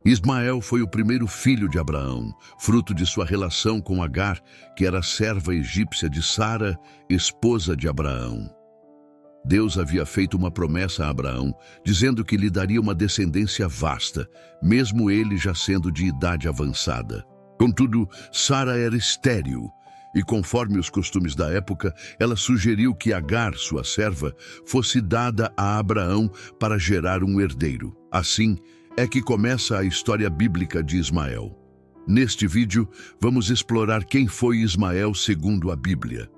Ismael foi o primeiro filho de Abraão, fruto de sua relação com Agar, que era serva egípcia de Sara, esposa de Abraão. Deus havia feito uma promessa a Abraão, dizendo que lhe daria uma descendência vasta, mesmo ele já sendo de idade avançada. Contudo, Sara era estéril, e conforme os costumes da época, ela sugeriu que Agar, sua serva, fosse dada a Abraão para gerar um herdeiro. Assim, é que começa a história bíblica de Ismael. Neste vídeo, vamos explorar quem foi Ismael segundo a Bíblia.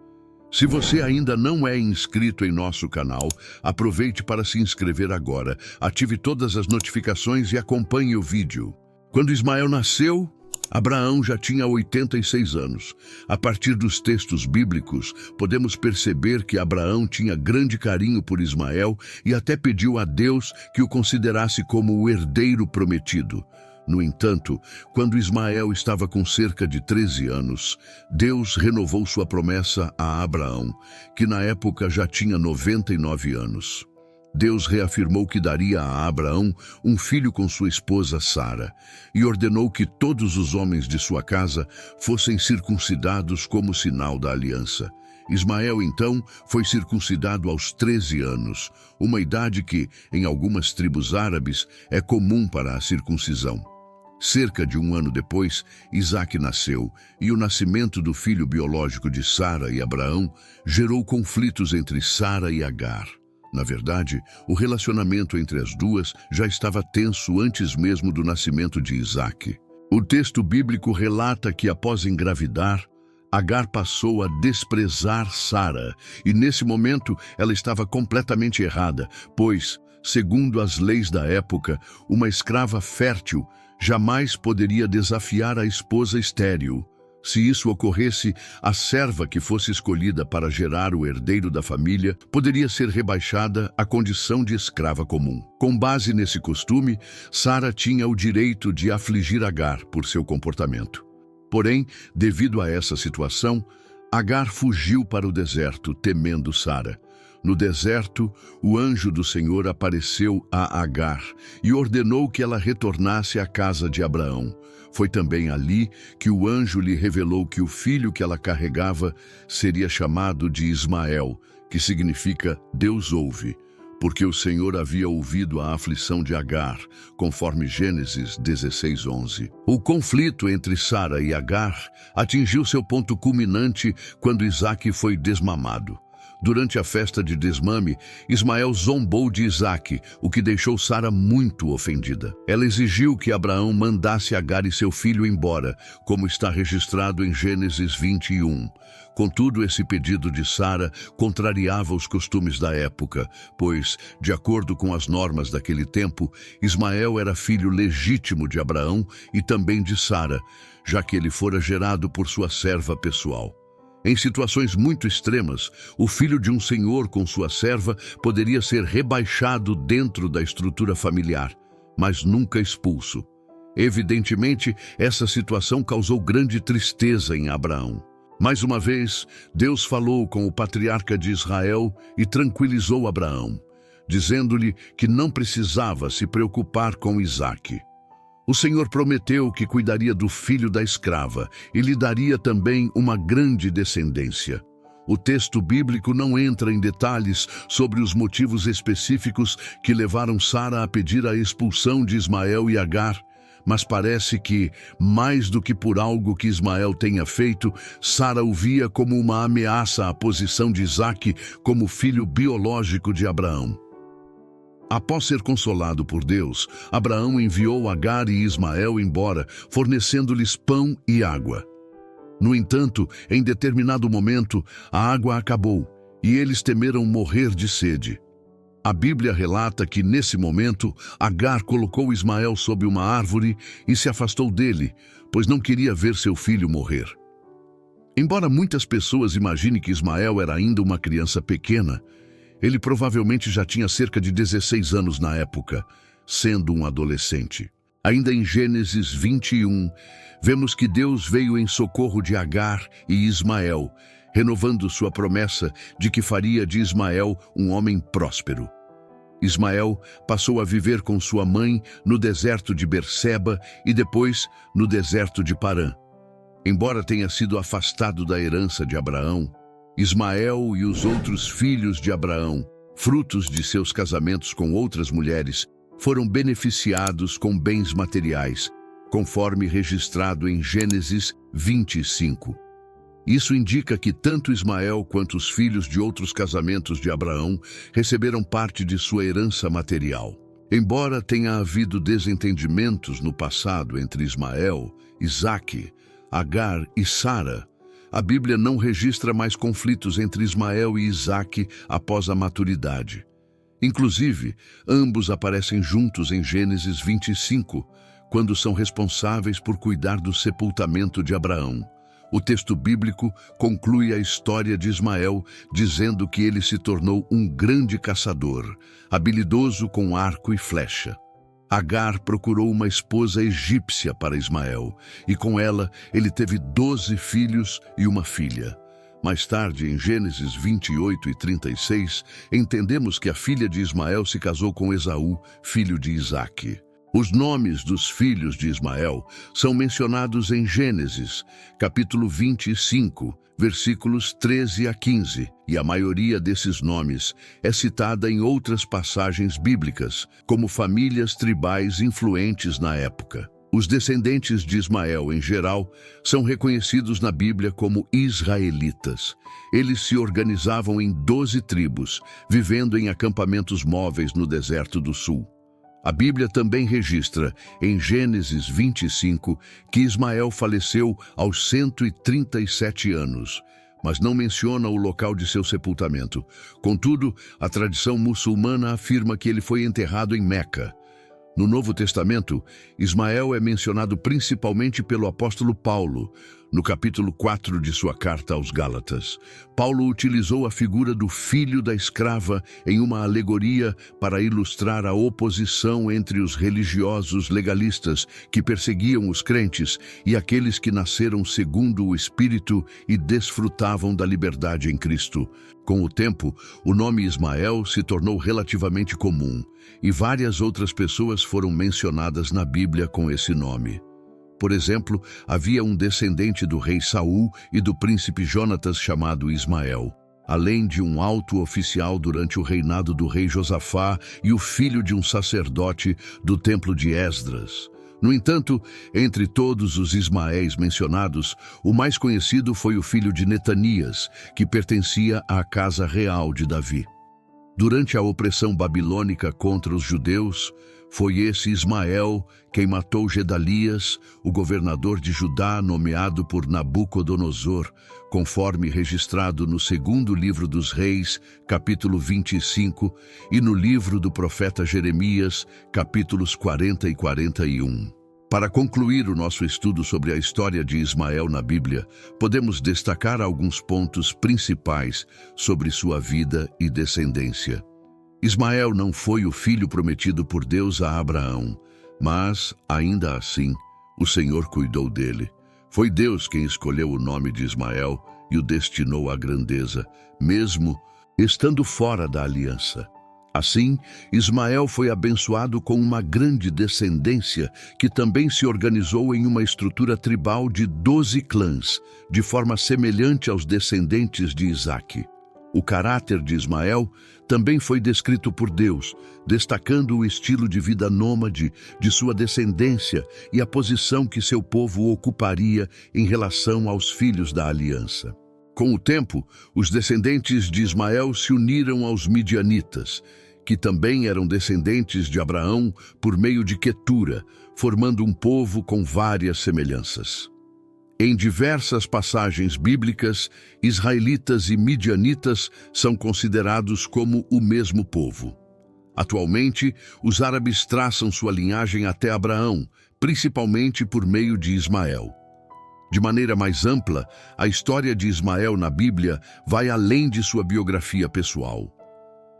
Se você ainda não é inscrito em nosso canal, aproveite para se inscrever agora, ative todas as notificações e acompanhe o vídeo. Quando Ismael nasceu, Abraão já tinha 86 anos. A partir dos textos bíblicos, podemos perceber que Abraão tinha grande carinho por Ismael e até pediu a Deus que o considerasse como o herdeiro prometido. No entanto, quando Ismael estava com cerca de 13 anos, Deus renovou sua promessa a Abraão, que na época já tinha 99 anos. Deus reafirmou que daria a Abraão um filho com sua esposa Sara e ordenou que todos os homens de sua casa fossem circuncidados como sinal da aliança. Ismael, então, foi circuncidado aos 13 anos, uma idade que, em algumas tribos árabes, é comum para a circuncisão. Cerca de um ano depois, Isaque nasceu, e o nascimento do filho biológico de Sara e Abraão gerou conflitos entre Sara e Agar. Na verdade, o relacionamento entre as duas já estava tenso antes mesmo do nascimento de Isaque. O texto bíblico relata que, após engravidar, Agar passou a desprezar Sara, e nesse momento ela estava completamente errada, pois, segundo as leis da época, uma escrava fértil jamais poderia desafiar a esposa estéril. Se isso ocorresse, a serva que fosse escolhida para gerar o herdeiro da família poderia ser rebaixada à condição de escrava comum. Com base nesse costume, Sara tinha o direito de afligir Agar por seu comportamento. Porém, devido a essa situação, Agar fugiu para o deserto, temendo Sara. No deserto, o anjo do Senhor apareceu a Agar e ordenou que ela retornasse à casa de Abraão. Foi também ali que o anjo lhe revelou que o filho que ela carregava seria chamado de Ismael, que significa Deus ouve, porque o Senhor havia ouvido a aflição de Agar, conforme Gênesis 16:11. O conflito entre Sara e Agar atingiu seu ponto culminante quando Isaque foi desmamado. Durante a festa de desmame, Ismael zombou de Isaque, o que deixou Sara muito ofendida. Ela exigiu que Abraão mandasse Agar e seu filho embora, como está registrado em Gênesis 21. Contudo, esse pedido de Sara contrariava os costumes da época, pois, de acordo com as normas daquele tempo, Ismael era filho legítimo de Abraão e também de Sara, já que ele fora gerado por sua serva pessoal. Em situações muito extremas, o filho de um senhor com sua serva poderia ser rebaixado dentro da estrutura familiar, mas nunca expulso. Evidentemente, essa situação causou grande tristeza em Abraão. Mais uma vez, Deus falou com o patriarca de Israel e tranquilizou Abraão, dizendo-lhe que não precisava se preocupar com Isaque. O Senhor prometeu que cuidaria do filho da escrava e lhe daria também uma grande descendência. O texto bíblico não entra em detalhes sobre os motivos específicos que levaram Sara a pedir a expulsão de Ismael e Agar, mas parece que, mais do que por algo que Ismael tenha feito, Sara o via como uma ameaça à posição de Isaque como filho biológico de Abraão. Após ser consolado por Deus, Abraão enviou Agar e Ismael embora, fornecendo-lhes pão e água. No entanto, em determinado momento, a água acabou e eles temeram morrer de sede. A Bíblia relata que, nesse momento, Agar colocou Ismael sob uma árvore e se afastou dele, pois não queria ver seu filho morrer. Embora muitas pessoas imaginem que Ismael era ainda uma criança pequena, ele provavelmente já tinha cerca de 16 anos na época, sendo um adolescente. Ainda em Gênesis 21, vemos que Deus veio em socorro de Agar e Ismael, renovando sua promessa de que faria de Ismael um homem próspero. Ismael passou a viver com sua mãe no deserto de Berseba e depois no deserto de Parã. Embora tenha sido afastado da herança de Abraão, Ismael e os outros filhos de Abraão, frutos de seus casamentos com outras mulheres, foram beneficiados com bens materiais, conforme registrado em Gênesis 25. Isso indica que tanto Ismael quanto os filhos de outros casamentos de Abraão receberam parte de sua herança material. Embora tenha havido desentendimentos no passado entre Ismael, Isaque, Agar e Sara, a Bíblia não registra mais conflitos entre Ismael e Isaque após a maturidade. Inclusive, ambos aparecem juntos em Gênesis 25, quando são responsáveis por cuidar do sepultamento de Abraão. O texto bíblico conclui a história de Ismael dizendo que ele se tornou um grande caçador, habilidoso com arco e flecha. Agar procurou uma esposa egípcia para Ismael, e com ela ele teve 12 filhos e uma filha. Mais tarde, em Gênesis 28 e 36, entendemos que a filha de Ismael se casou com Esaú, filho de Isaque. Os nomes dos filhos de Ismael são mencionados em Gênesis, capítulo 25, versículos 13 a 15, e a maioria desses nomes é citada em outras passagens bíblicas, como famílias tribais influentes na época. Os descendentes de Ismael, em geral, são reconhecidos na Bíblia como israelitas. Eles se organizavam em 12 tribos, vivendo em acampamentos móveis no deserto do sul. A Bíblia também registra, em Gênesis 25, que Ismael faleceu aos 137 anos, mas não menciona o local de seu sepultamento. Contudo, a tradição muçulmana afirma que ele foi enterrado em Meca. No Novo Testamento, Ismael é mencionado principalmente pelo apóstolo Paulo, no capítulo 4 de sua carta aos Gálatas. Paulo utilizou a figura do filho da escrava em uma alegoria para ilustrar a oposição entre os religiosos legalistas que perseguiam os crentes e aqueles que nasceram segundo o Espírito e desfrutavam da liberdade em Cristo. Com o tempo, o nome Ismael se tornou relativamente comum, e várias outras pessoas foram mencionadas na Bíblia com esse nome. Por exemplo, havia um descendente do rei Saul e do príncipe Jonatas chamado Ismael, além de um alto oficial durante o reinado do rei Josafá e o filho de um sacerdote do templo de Esdras. No entanto, entre todos os Ismaéis mencionados, o mais conhecido foi o filho de Netanias, que pertencia à casa real de Davi. Durante a opressão babilônica contra os judeus, foi esse Ismael quem matou Gedalias, o governador de Judá nomeado por Nabucodonosor, conforme registrado no segundo livro dos Reis, capítulo 25, e no livro do profeta Jeremias, capítulos 40 e 41. Para concluir o nosso estudo sobre a história de Ismael na Bíblia, podemos destacar alguns pontos principais sobre sua vida e descendência. Ismael não foi o filho prometido por Deus a Abraão, mas, ainda assim, o Senhor cuidou dele. Foi Deus quem escolheu o nome de Ismael e o destinou à grandeza, mesmo estando fora da aliança. Assim, Ismael foi abençoado com uma grande descendência que também se organizou em uma estrutura tribal de 12 clãs, de forma semelhante aos descendentes de Isaque. O caráter de Ismael também foi descrito por Deus, destacando o estilo de vida nômade de sua descendência e a posição que seu povo ocuparia em relação aos filhos da aliança. Com o tempo, os descendentes de Ismael se uniram aos midianitas, que também eram descendentes de Abraão por meio de Quetura, formando um povo com várias semelhanças. Em diversas passagens bíblicas, israelitas e midianitas são considerados como o mesmo povo. Atualmente, os árabes traçam sua linhagem até Abraão, principalmente por meio de Ismael. De maneira mais ampla, a história de Ismael na Bíblia vai além de sua biografia pessoal.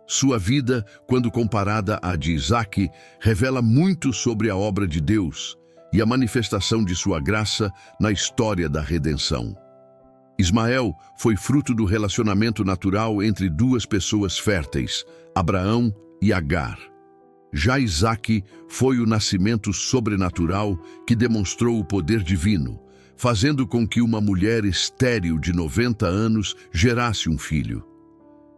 Sua vida, quando comparada à de Isaque, revela muito sobre a obra de Deus e a manifestação de sua graça na história da redenção. Ismael foi fruto do relacionamento natural entre duas pessoas férteis, Abraão e Agar. Já Isaque foi o nascimento sobrenatural que demonstrou o poder divino, fazendo com que uma mulher estéril de 90 anos gerasse um filho.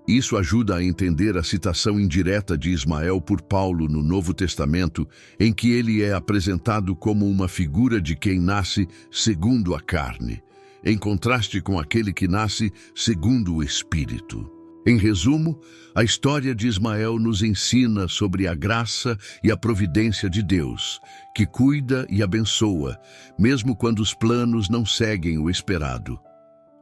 Isso ajuda a entender a citação indireta de Ismael por Paulo no Novo Testamento, em que ele é apresentado como uma figura de quem nasce segundo a carne, em contraste com aquele que nasce segundo o Espírito. Em resumo, a história de Ismael nos ensina sobre a graça e a providência de Deus, que cuida e abençoa, mesmo quando os planos não seguem o esperado.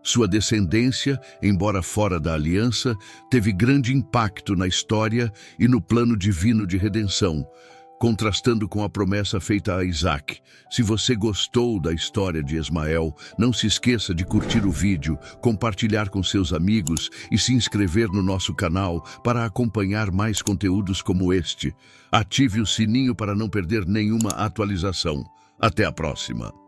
Sua descendência, embora fora da aliança, teve grande impacto na história e no plano divino de redenção, contrastando com a promessa feita a Isaque. Se você gostou da história de Ismael, não se esqueça de curtir o vídeo, compartilhar com seus amigos e se inscrever no nosso canal para acompanhar mais conteúdos como este. Ative o sininho para não perder nenhuma atualização. Até a próxima!